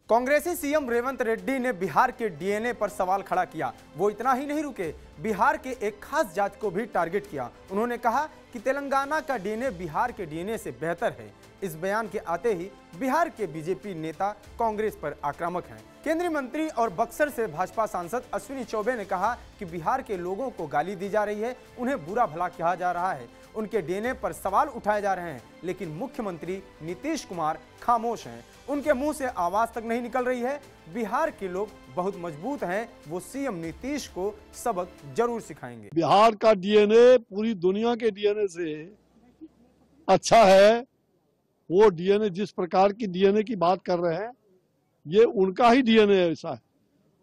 कांग्रेसी सीएम रेवंत रेड्डी ने बिहार के डीएनए पर सवाल खड़ा किया। वो इतना ही नहीं रुके, बिहार के एक खास जात को भी टारगेट किया। उन्होंने कहा कि तेलंगाना का डीएनए बिहार के डीएनए से बेहतर है। इस बयान के आते ही बिहार के बीजेपी नेता कांग्रेस पर आक्रामक हैं। केंद्रीय मंत्री और बक्सर से भाजपा सांसद अश्विनी चौबे ने कहा कि बिहार के लोगों को गाली दी जा रही है, उन्हें बुरा भला कहा जा रहा है, उनके डीएनए पर सवाल उठाए जा रहे हैं, लेकिन मुख्यमंत्री नीतीश कुमार खामोश हैं। उनके मुंह से आवाज तक नहीं निकल रही है। बिहार के लोग बहुत मजबूत हैं, वो सीएम नीतीश को सबक जरूर सिखाएंगे। बिहार का डीएनए पूरी दुनिया के डीएनए से अच्छा है। वो डीएनए जिस प्रकार की डीएनए की बात कर रहे हैं, ये उनका ही डीएनए ऐसा है।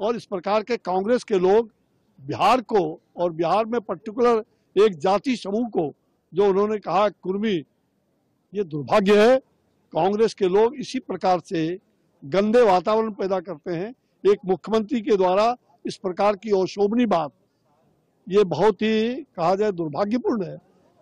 और इस प्रकार के कांग्रेस के लोग बिहार को और बिहार में पर्टिकुलर एक जाति समूह को जो उन्होंने कहा कुर्मी, ये दुर्भाग्य है। कांग्रेस के लोग इसी प्रकार से गंदे वातावरण पैदा करते हैं। एक मुख्यमंत्री के द्वारा इस प्रकार की अशोभनीय बात, ये बहुत ही कहा जाए दुर्भाग्यपूर्ण है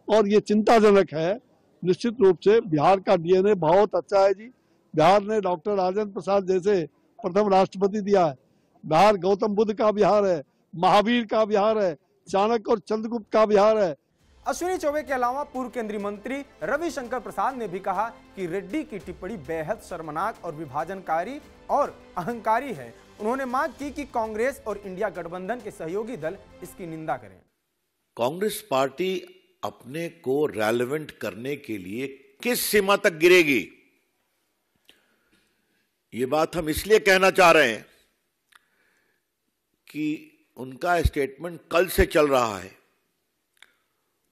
और ये चिंताजनक है। निश्चित रूप से बिहार का डीएनए बहुत अच्छा है जी। बिहार ने डॉक्टर राजेंद्र प्रसाद जैसे प्रथम राष्ट्रपति दिया है। बिहार गौतम बुद्ध का बिहार है, महावीर का बिहार है, चाणक्य और चंद्रगुप्त का बिहार है। अश्विनी चौबे के अलावा पूर्व केंद्रीय मंत्री रविशंकर प्रसाद ने भी कहा कि रेड्डी की टिप्पणी बेहद शर्मनाक और विभाजनकारी और अहंकारी है। उन्होंने मांग की कि कांग्रेस और इंडिया गठबंधन के सहयोगी दल इसकी निंदा करें। कांग्रेस पार्टी अपने को रेलेवेंट करने के लिए किस सीमा तक गिरेगी, ये बात हम इसलिए कहना चाह रहे हैं कि उनका स्टेटमेंट कल से चल रहा है।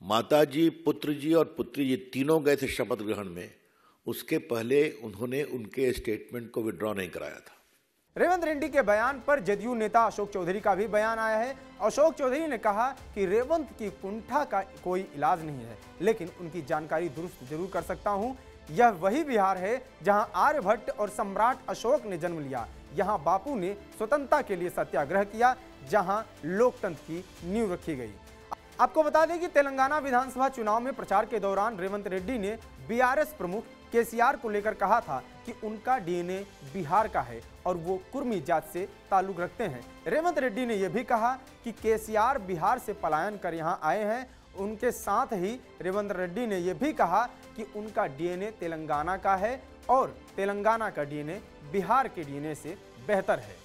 माताजी, पुत्र जी और पुत्री जी तीनों गए थे शपथ ग्रहण में, उसके पहले उन्होंने उनके स्टेटमेंट को विड्रॉ नहीं कराया था। रेवंत रेड्डी के बयान पर जदयू नेता अशोक चौधरी का भी बयान आया है। अशोक चौधरी ने कहा कि रेवंत की कुंठा का कोई इलाज नहीं है, लेकिन उनकी जानकारी दुरुस्त जरूर कर सकता हूं। यह वही बिहार है जहां आर्यभट्ट और सम्राट अशोक ने जन्म लिया, यहां बापू ने स्वतंत्रता के लिए सत्याग्रह किया, जहां लोकतंत्र की नींव रखी गई। आपको बता दें कि तेलंगाना विधानसभा चुनाव में प्रचार के दौरान रेवंत रेड्डी ने बीआरएस प्रमुख केसीआर को लेकर कहा था कि उनका डीएनए बिहार का है और वो कुर्मी जात से ताल्लुक रखते हैं। रेवंत रेड्डी ने यह भी कहा कि केसीआर बिहार से पलायन कर यहां आए हैं। उनके साथ ही रेवंत रेड्डी ने यह भी कहा कि उनका डीएनए तेलंगाना का है और तेलंगाना का डीएनए बिहार के डीएनए से बेहतर है।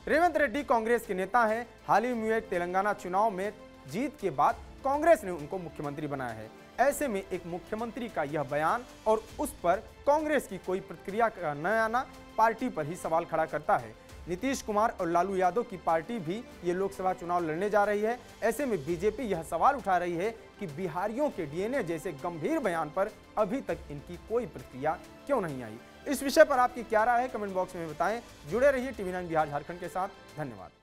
रेवंत रेड्डी कांग्रेस के नेता हैं। हाल ही में तेलंगाना चुनाव में जीत के बाद कांग्रेस ने उनको मुख्यमंत्री बनाया है। ऐसे में एक मुख्यमंत्री का यह बयान और उस पर कांग्रेस की कोई प्रतिक्रिया का न आना पार्टी पर ही सवाल खड़ा करता है। नीतीश कुमार और लालू यादव की पार्टी भी ये लोकसभा चुनाव लड़ने जा रही है। ऐसे में बीजेपी यह सवाल उठा रही है कि बिहारियों के डीएनए जैसे गंभीर बयान पर अभी तक इनकी कोई प्रतिक्रिया क्यों नहीं आई। इस विषय पर आपकी क्या राय है, कमेंट बॉक्स में बताएं। जुड़े रहिए टीवी 9 बिहार झारखंड के साथ। धन्यवाद।